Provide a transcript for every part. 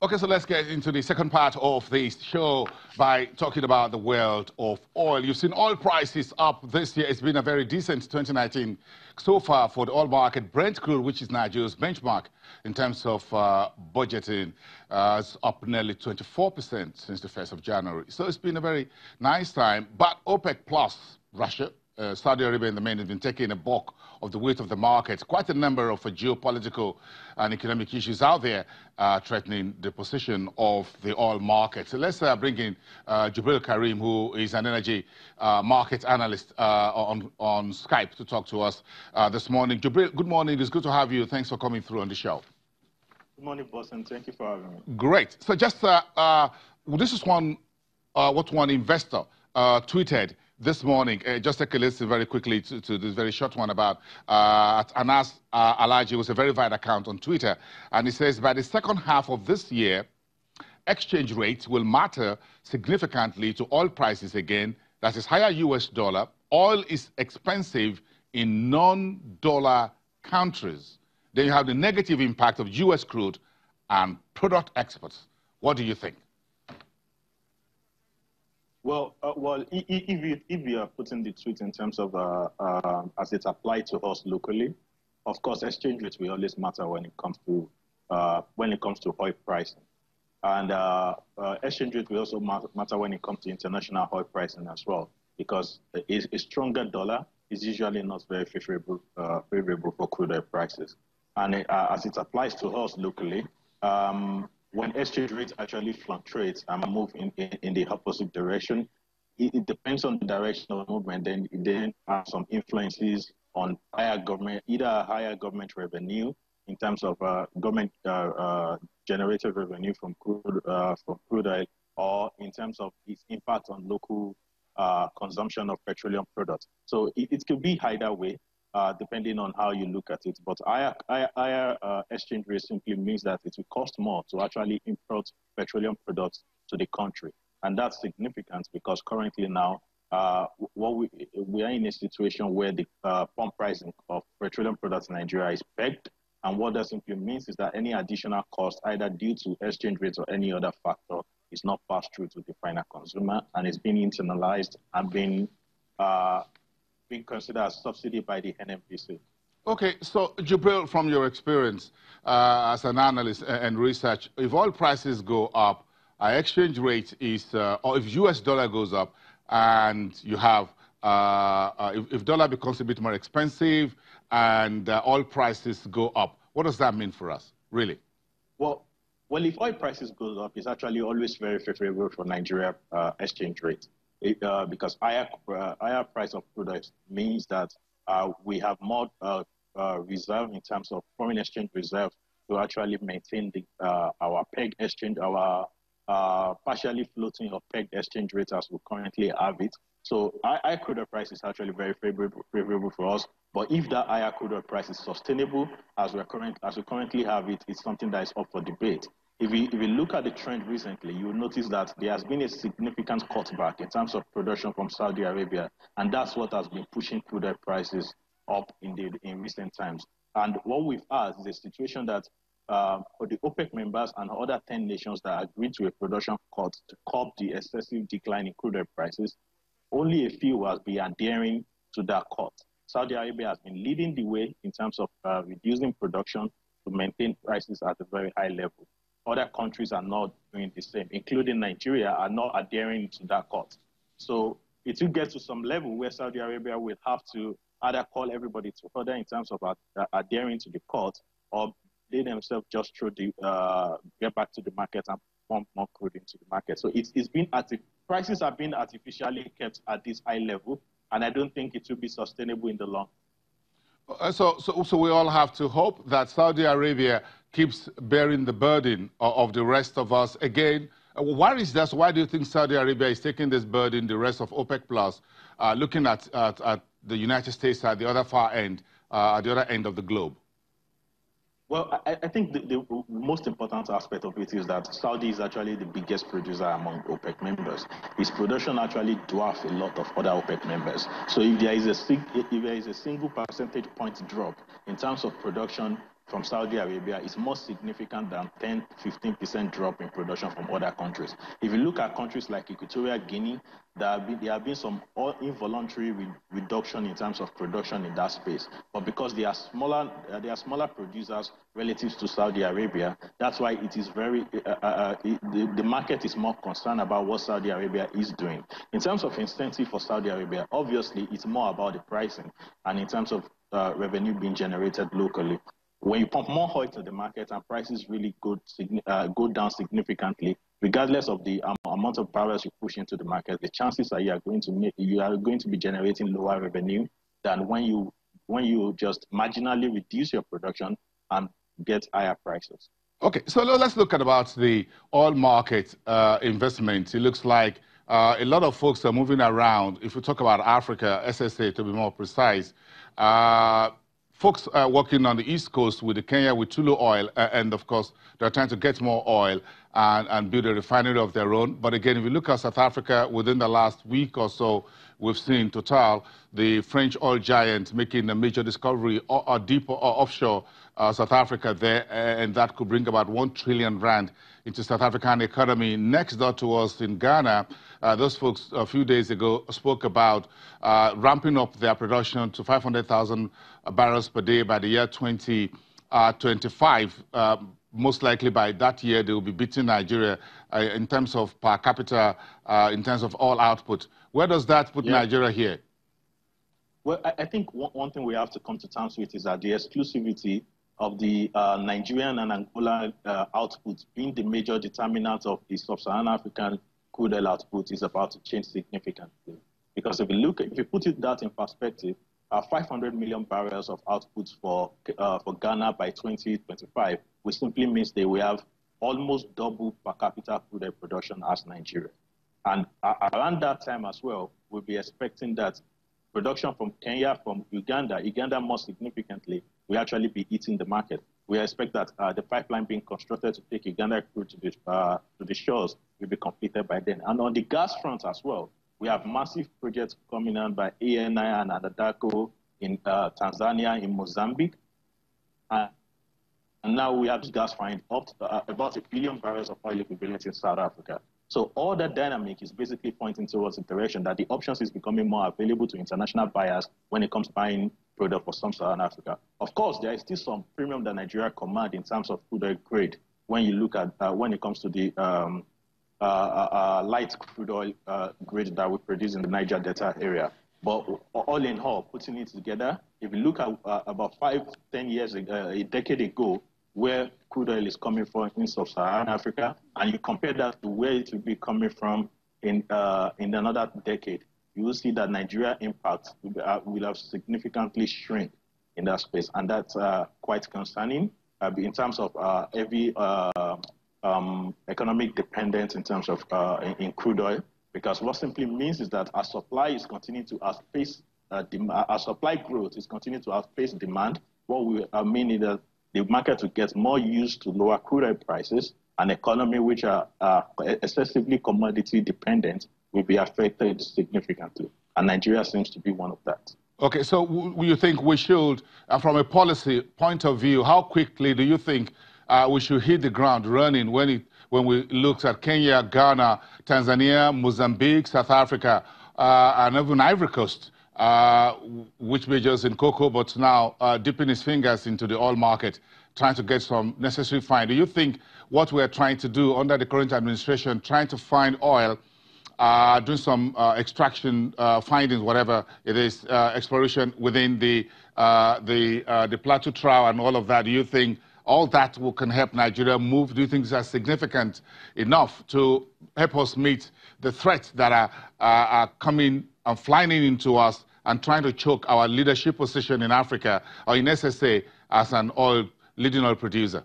Okay, so let's get into the second part of this show by talking about the world of oil. You've seen oil prices up this year. It's been a very decent 2019 so far for the oil market. Brent crude, which is Nigeria's benchmark in terms of budgeting, is up nearly 24% since the 1st of January. So it's been a very nice time. But OPEC plus Russia, Saudi Arabia in the main has been taking a bulk of the weight of the market. Quite a number of geopolitical and economic issues out there threatening the position of the oil market. So let's bring in Jubril Karim, who is an energy market analyst on Skype to talk to us this morning. Jubril, good morning. It's good to have you. Thanks for coming through on the show. Good morning, boss, and thank you for having me. Great. So just this is what one investor tweeted this morning. Just take a listen very quickly to this very short one about Anas Alaji. It was a verified account on Twitter. And he says, by the second half of this year, exchange rates will matter significantly to oil prices again. That is higher US dollar. Oil is expensive in non-dollar countries. Then you have the negative impact of US crude and product exports. What do you think? Well, if you are putting the tweet in terms of as it applied to us locally, of course, exchange rates will always matter when it comes to oil pricing, and exchange rate will also matter when it comes to international oil pricing as well, because a stronger dollar is usually not very favorable for crude oil prices, and as it applies to us locally. When exchange rates actually fluctuate and move in the opposite direction, it depends on the direction of the movement. Then it have some influences on either higher government revenue in terms of government generated revenue from crude oil, or in terms of its impact on local consumption of petroleum products. So it could be either way. Depending on how you look at it. But higher exchange rate simply means that it will cost more to actually import petroleum products to the country. And that's significant because currently now, we are in a situation where the pump pricing of petroleum products in Nigeria is pegged. And what that simply means is that any additional cost, either due to exchange rates or any other factor, is not passed through to the final consumer, and it's being internalized and being considered as subsidy by the NMPC. Okay, so Jubril, from your experience as an analyst and research, if oil prices go up, our exchange rate is, or if US dollar goes up, and you have, if dollar becomes a bit more expensive and oil prices go up, what does that mean for us, really? Well, if oil prices goes up, it's actually always very favorable for Nigeria exchange rate. Because higher price of products means that we have more reserve in terms of foreign exchange reserve to actually maintain our pegged exchange, our partially floating or pegged exchange rate as we currently have it. So higher crude oil price is actually very favorable for us. But if that higher crude oil price is sustainable as we currently have it, it's something that is up for debate. If we look at the trend recently, you'll notice that there has been a significant cutback in terms of production from Saudi Arabia, and that's what has been pushing crude oil prices up in recent times. And what we've had is a situation that for the OPEC members and other 10 nations that agreed to a production cut to curb the excessive decline in crude oil prices, only a few has been adhering to that cut. Saudi Arabia has been leading the way in terms of reducing production to maintain prices at a very high level. Other countries are not doing the same, including Nigeria, are not adhering to that cut. So it will get to some level where Saudi Arabia will have to either call everybody to order in terms of adhering to the cut, or they themselves just get back to the market and pump more crude into the market. So prices have been artificially kept at this high level, and I don't think it will be sustainable in the long run. So we all have to hope that Saudi Arabia keeps bearing the burden of the rest of us. Again, why is that? Why do you think Saudi Arabia is taking this burden, the rest of OPEC Plus, looking at the United States at the other far end, at the other end of the globe? Well, I think the most important aspect of it is that Saudi is actually the biggest producer among OPEC members. Its production actually dwarfs a lot of other OPEC members. So if there is a single percentage point drop in terms of production from Saudi Arabia is more significant than 10-15% drop in production from other countries. If you look at countries like Equatorial Guinea, there have been some involuntary reduction in terms of production in that space. But because they are smaller producers relative to Saudi Arabia, that's why it is the market is more concerned about what Saudi Arabia is doing. In terms of incentive for Saudi Arabia, obviously it's more about the pricing, and in terms of revenue being generated locally. When you pump more oil to the market and prices really go down significantly, regardless of the amount of barrels you push into the market, the chances are you are going to be generating lower revenue than when you just marginally reduce your production and get higher prices. Okay, so let's look at about the oil market investment. It looks like a lot of folks are moving around. If we talk about Africa, SSA to be more precise, folks are working on the East Coast with Kenya, with Tulu Oil, and of course, they're trying to get more oil and build a refinery of their own. But again, if you look at South Africa, within the last week or so, we've seen Total, the French oil giant, making a major discovery deep offshore South Africa there, and that could bring about 1 trillion rand into South African economy. Next door to us in Ghana, those folks a few days ago spoke about ramping up their production to 500,000 barrels per day by the year 2025. Most likely by that year, they will be beating Nigeria in terms of per capita, in terms of oil output. Where does that put Nigeria here? Well, I think one thing we have to come to terms with is that the exclusivity of the Nigerian and Angola output being the major determinant of the sub-Saharan African crude oil output is about to change significantly. Because if you put that in perspective, 500 million barrels of output for Ghana by 2025, which simply means they will have almost double per capita crude oil production as Nigeria. And around that time as well, we'll be expecting that production from Kenya, from Uganda more significantly, will actually be eating the market. We expect that the pipeline being constructed to take Uganda crude to the shores will be completed by then. And on the gas front as well, we have massive projects coming on by ANI and Anadarko in Tanzania, in Mozambique. And now we have gas find up to, about 1 billion barrels of oil equivalent in South Africa. So all that dynamic is basically pointing towards the direction that the options is becoming more available to international buyers when it comes to buying product for Sub-Saharan Africa. Of course, there is still some premium that Nigeria command in terms of crude oil grade when you look at when it comes to the light crude oil grade that we produce in the Niger Delta area. But all in all, putting it together, if you look at about 5-10 years, a decade ago, where crude oil is coming from in Sub-Saharan Africa, and you compare that to where it will be coming from in another decade, you will see that Nigeria impact will have significantly shrink in that space. And that's quite concerning in terms of heavy economic dependence in terms of in crude oil, because what simply means is that our supply is continuing to outpace our supply growth is continuing to outpace demand. What we mean is that the market will get more used to lower crude oil prices, and economy which are excessively commodity dependent will be affected significantly. And Nigeria seems to be one of that. Okay, so you think we should, from a policy point of view, how quickly do you think we should hit the ground running when we looked at Kenya, Ghana, Tanzania, Mozambique, South Africa, and even Ivory Coast, which majors in cocoa, but now dipping his fingers into the oil market, trying to get some necessary find. Do you think what we're trying to do under the current administration, trying to find oil, doing some extraction findings, whatever it is, exploration within the Plateau Trial and all of that, do you think all that can help Nigeria move? Do you think that's significant enough to help us meet the threats that are coming and flying into us and trying to choke our leadership position in Africa or in SSA as an leading oil producer?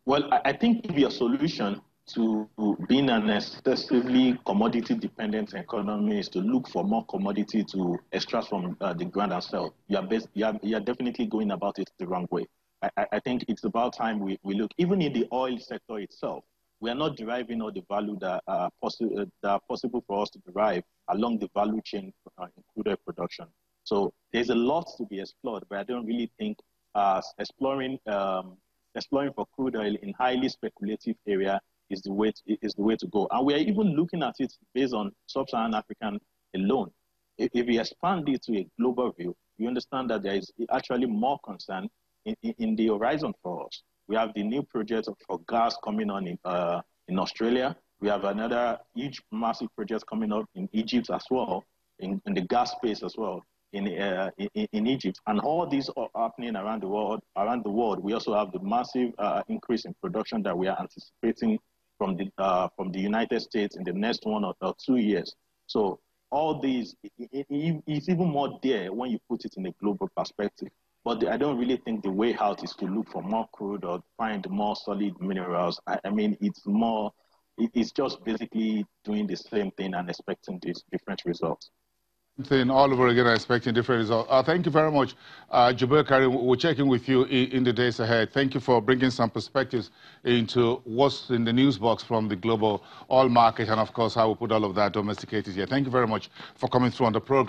Well, I think your solution to being an excessively commodity-dependent economy is to look for more commodity to extract from the ground and sell. You are definitely going about it the wrong way. I think it's about time we look, even in the oil sector itself, we are not deriving all the value that are possible for us to derive along the value chain in crude oil production. So there's a lot to be explored, but I don't really think exploring for crude oil in highly speculative area is the way to go. And we are even looking at it based on sub-Saharan African alone. If we expand it to a global view, you understand that there is actually more concern in the horizon for us. We have the new project for gas coming on in Australia. We have another huge, massive project coming up in Egypt as well, in the gas space as well, in Egypt. And all these are happening around the world. We also have the massive increase in production that we are anticipating from the United States in the next 1 or 2 years. So all these is even more there when you put it in a global perspective. But I don't really think the way out is to look for more crude or find more solid minerals. I mean, it's just basically doing the same thing and expecting these different results. Thing all over again, expecting different results. Thank you very much, Jubail Karim. We're checking with you in the days ahead. Thank you for bringing some perspectives into what's in the news box from the global oil market and, of course, how we put all of that domesticated here. Thank you very much for coming through on the program.